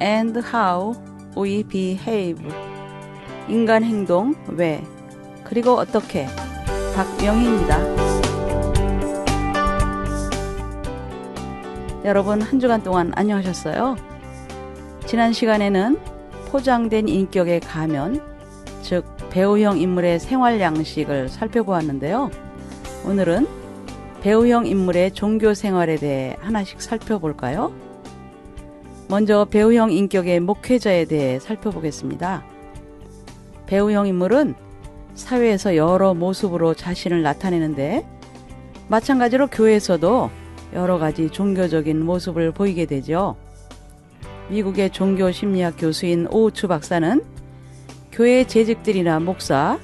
and how we behave. 인간 행동, 왜, 그리고 어떻게. 박명희입니다. 여러분, 한 주간 동안 안녕하셨어요? 지난 시간에는 포장된 인격의 가면, 즉 배우형 인물의 생활 양식을 살펴보았는데요. 오늘은 배우형 인물의 종교 생활에 대해 하나씩 살펴볼까요? 먼저 배우형 인격의 목회자에 대해 살펴보겠습니다. 배우형 인물은 사회에서 여러 모습으로 자신을 나타내는데, 마찬가지로 교회에서도 여러 가지 종교적인 모습을 보이게 되죠. 미국의 종교심리학 교수인 오우츠 박사는 교회 재직들이나 목사,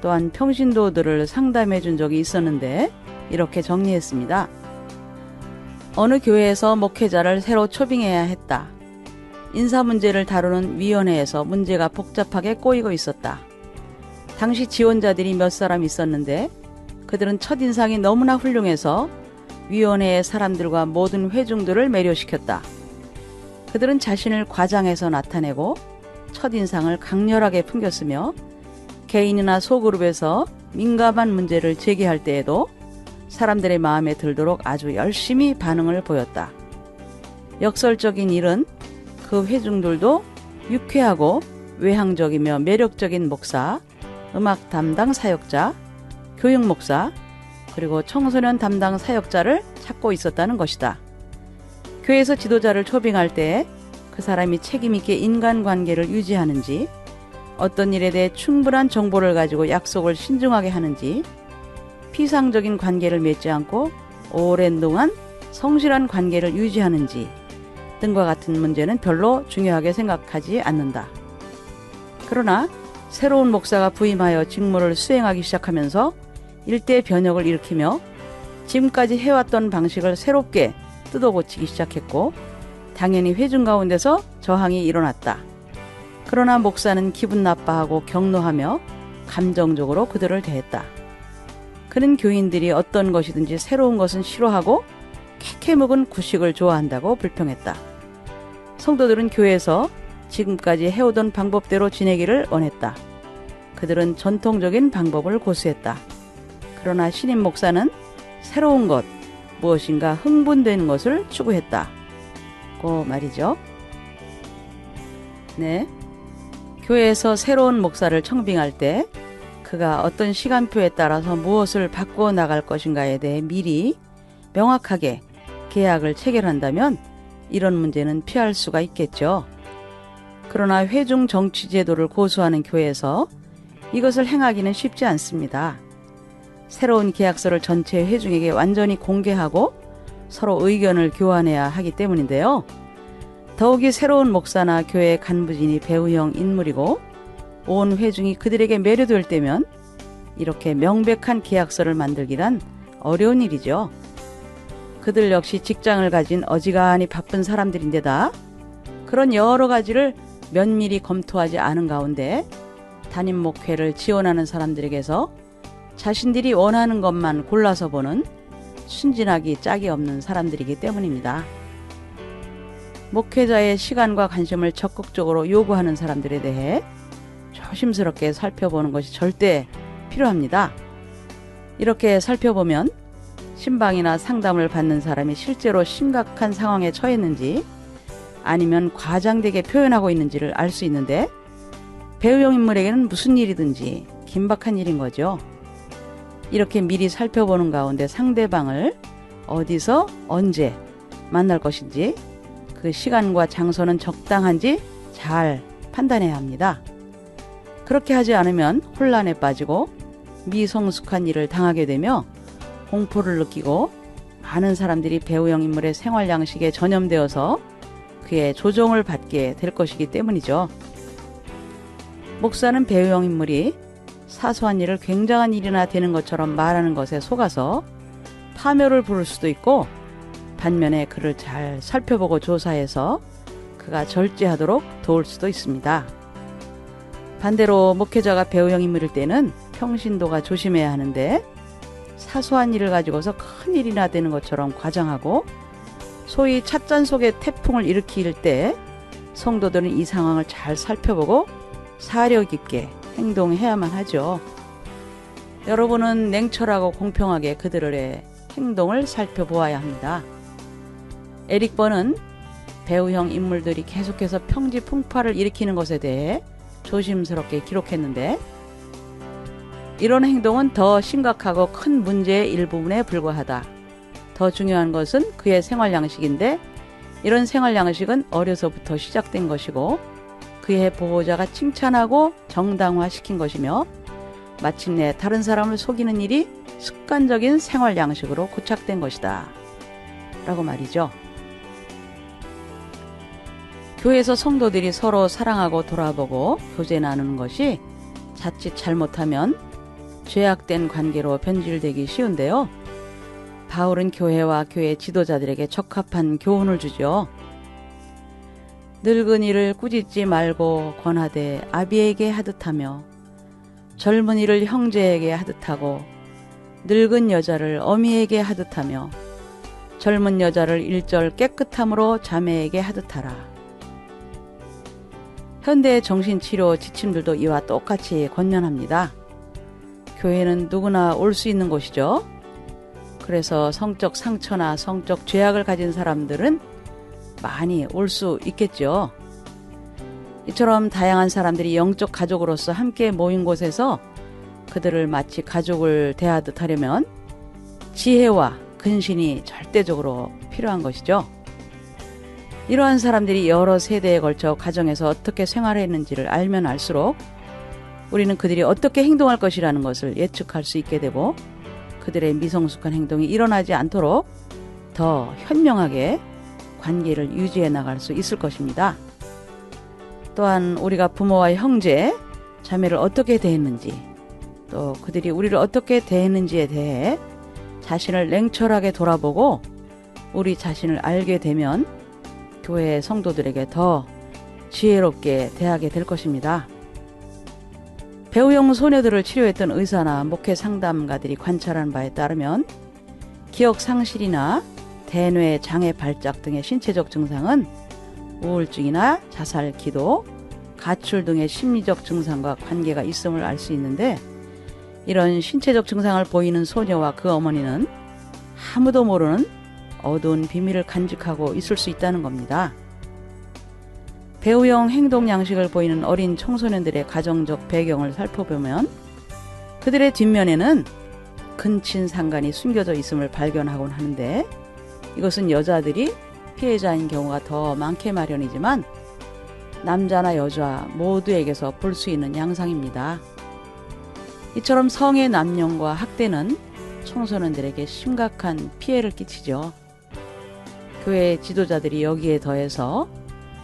또한 평신도들을 상담해 준 적이 있었는데 이렇게 정리했습니다. 어느 교회에서 목회자를 새로 초빙해야 했다. 인사 문제를 다루는 위원회에서 문제가 복잡하게 꼬이고 있었다. 당시 지원자들이 몇 사람 있었는데 그들은 첫인상이 너무나 훌륭해서 위원회의 사람들과 모든 회중들을 매료시켰다. 그들은 자신을 과장해서 나타내고 첫인상을 강렬하게 풍겼으며 개인이나 소그룹에서 민감한 문제를 제기할 때에도 사람들의 마음에 들도록 아주 열심히 반응을 보였다. 역설적인 일은 그 회중들도 유쾌하고 외향적이며 매력적인 목사, 음악 담당 사역자, 교육 목사, 그리고 청소년 담당 사역자를 찾고 있었다는 것이다. 교회에서 지도자를 초빙할 때 그 사람이 책임있게 인간관계를 유지하는지, 어떤 일에 대해 충분한 정보를 가지고 약속을 신중하게 하는지, 피상적인 관계를 맺지 않고 오랜 동안 성실한 관계를 유지하는지 등과 같은 문제는 별로 중요하게 생각하지 않는다. 그러나 새로운 목사가 부임하여 직무를 수행하기 시작하면서 일대 변혁을 일으키며 지금까지 해왔던 방식을 새롭게 뜯어고치기 시작했고, 당연히 회중 가운데서 저항이 일어났다. 그러나 목사는 기분 나빠하고 격노하며 감정적으로 그들을 대했다. 그는 교인들이 어떤 것이든지 새로운 것은 싫어하고 캐캐 묵은 구식을 좋아한다고 불평했다. 성도들은 교회에서 지금까지 해오던 방법대로 지내기를 원했다. 그들은 전통적인 방법을 고수했다. 그러나 신임 목사는 새로운 것, 무엇인가 흥분되는 것을 추구했다. 고 말이죠. 네. 교회에서 새로운 목사를 청빙할 때 그가 어떤 시간표에 따라서 무엇을 바꾸어 나갈 것인가에 대해 미리 명확하게 계약을 체결한다면 이런 문제는 피할 수가 있겠죠. 그러나 회중 정치 제도를 고수하는 교회에서 이것을 행하기는 쉽지 않습니다. 새로운 계약서를 전체 회중에게 완전히 공개하고 서로 의견을 교환해야 하기 때문인데요. 더욱이 새로운 목사나 교회 간부진이 배우형 인물이고 온 회중이 그들에게 매료될 때면 이렇게 명백한 계약서를 만들기란 어려운 일이죠. 그들 역시 직장을 가진 어지간히 바쁜 사람들인데다 그런 여러 가지를 면밀히 검토하지 않은 가운데 담임 목회를 지원하는 사람들에게서 자신들이 원하는 것만 골라서 보는 순진하기 짝이 없는 사람들이기 때문입니다. 목회자의 시간과 관심을 적극적으로 요구하는 사람들에 대해 조심스럽게 살펴보는 것이 절대 필요합니다. 이렇게 살펴보면 신방이나 상담을 받는 사람이 실제로 심각한 상황에 처했는지 아니면 과장되게 표현하고 있는지를 알 수 있는데, 배우형 인물에게는 무슨 일이든지 긴박한 일인 거죠. 이렇게 미리 살펴보는 가운데 상대방을 어디서 언제 만날 것인지, 그 시간과 장소는 적당한지 잘 판단해야 합니다. 그렇게 하지 않으면 혼란에 빠지고 미성숙한 일을 당하게 되며 공포를 느끼고 많은 사람들이 배우형 인물의 생활 양식에 전염되어서 그의 조종을 받게 될 것이기 때문이죠. 목사는 배우형 인물이 사소한 일을 굉장한 일이나 되는 것처럼 말하는 것에 속아서 파멸을 부를 수도 있고, 반면에 그를 잘 살펴보고 조사해서 그가 절제하도록 도울 수도 있습니다. 반대로 목회자가 배우형 인물일 때는 평신도가 조심해야 하는데, 사소한 일을 가지고서 큰 일이나 되는 것처럼 과장하고 소위 찻잔 속에 태풍을 일으킬 때 성도들은 이 상황을 잘 살펴보고 사력 있게 행동해야만 하죠. 여러분은 냉철하고 공평하게 그들의 행동을 살펴보아야 합니다. 에릭 번은 배우형 인물들이 계속해서 평지풍파를 일으키는 것에 대해 조심스럽게 기록했는데, 이런 행동은 더 심각하고 큰 문제의 일부분에 불과하다. 더 중요한 것은 그의 생활 양식인데, 이런 생활 양식은 어려서부터 시작된 것이고 그의 보호자가 칭찬하고 정당화시킨 것이며, 마침내 다른 사람을 속이는 일이 습관적인 생활 양식으로 고착된 것이다 라고 말이죠. 교회에서 성도들이 서로 사랑하고 돌아보고 교제 나누는 것이 자칫 잘못하면 죄악된 관계로 변질되기 쉬운데요. 바울은 교회와 교회 지도자들에게 적합한 교훈을 주죠. 늙은이를 꾸짖지 말고 권하되 아비에게 하듯하며, 젊은이를 형제에게 하듯하고 늙은 여자를 어미에게 하듯하며, 젊은 여자를 일절 깨끗함으로 자매에게 하듯하라. 현대 정신치료 지침들도 이와 똑같이 권면합니다. 교회는 누구나 올 수 있는 곳이죠. 그래서 성적 상처나 성적 죄악을 가진 사람들은 많이 올 수 있겠죠. 이처럼 다양한 사람들이 영적 가족으로서 함께 모인 곳에서 그들을 마치 가족을 대하듯 하려면 지혜와 근신이 절대적으로 필요한 것이죠. 이러한 사람들이 여러 세대에 걸쳐 가정에서 어떻게 생활했는지를 알면 알수록 우리는 그들이 어떻게 행동할 것이라는 것을 예측할 수 있게 되고, 그들의 미성숙한 행동이 일어나지 않도록 더 현명하게 관계를 유지해 나갈 수 있을 것입니다. 또한 우리가 부모와 형제, 자매를 어떻게 대했는지, 또 그들이 우리를 어떻게 대했는지에 대해 자신을 냉철하게 돌아보고 우리 자신을 알게 되면 교회 성도들에게 더 지혜롭게 대하게 될 것입니다. 배우형 소녀들을 치료했던 의사나 목회 상담가들이 관찰한 바에 따르면 기억 상실이나 대뇌 장애 발작 등의 신체적 증상은 우울증이나 자살 기도, 가출 등의 심리적 증상과 관계가 있음을 알 수 있는데, 이런 신체적 증상을 보이는 소녀와 그 어머니는 아무도 모르는 어두운 비밀을 간직하고 있을 수 있다는 겁니다. 배우형 행동 양식을 보이는 어린 청소년들의 가정적 배경을 살펴보면 그들의 뒷면에는 근친상간이 숨겨져 있음을 발견하곤 하는데, 이것은 여자들이 피해자인 경우가 더 많게 마련이지만 남자나 여자 모두에게서 볼 수 있는 양상입니다. 이처럼 성의 남용과 학대는 청소년들에게 심각한 피해를 끼치죠. 교회 지도자들이 여기에 더해서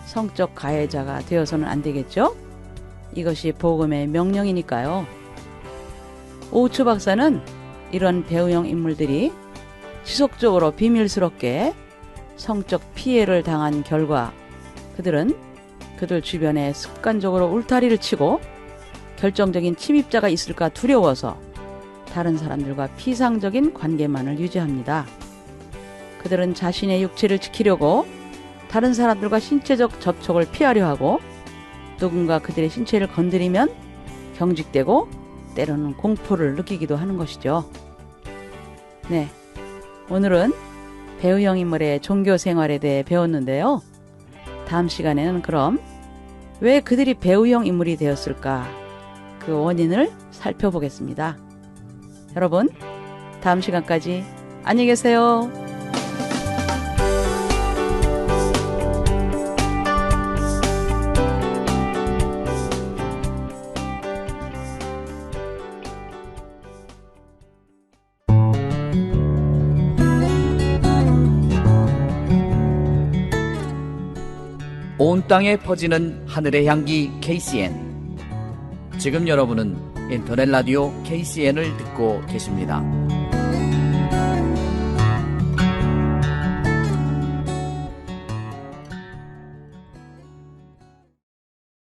성적 가해자가 되어서는 안 되겠죠? 이것이 복음의 명령이니까요. 오우츠 박사는 이런 배우형 인물들이 지속적으로 비밀스럽게 성적 피해를 당한 결과 그들은 그들 주변에 습관적으로 울타리를 치고 결정적인 침입자가 있을까 두려워서 다른 사람들과 피상적인 관계만을 유지합니다. 그들은 자신의 육체를 지키려고 다른 사람들과 신체적 접촉을 피하려 하고, 누군가 그들의 신체를 건드리면 경직되고 때로는 공포를 느끼기도 하는 것이죠. 네, 오늘은 배우형 인물의 종교 생활에 대해 배웠는데요. 다음 시간에는 그럼 왜 그들이 배우형 인물이 되었을까? 그 원인을 살펴보겠습니다. 여러분, 다음 시간까지 안녕히 계세요. 온 땅에 퍼지는 하늘의 향기 KCN. 지금 여러분은 인터넷 라디오 KCN을 듣고 계십니다.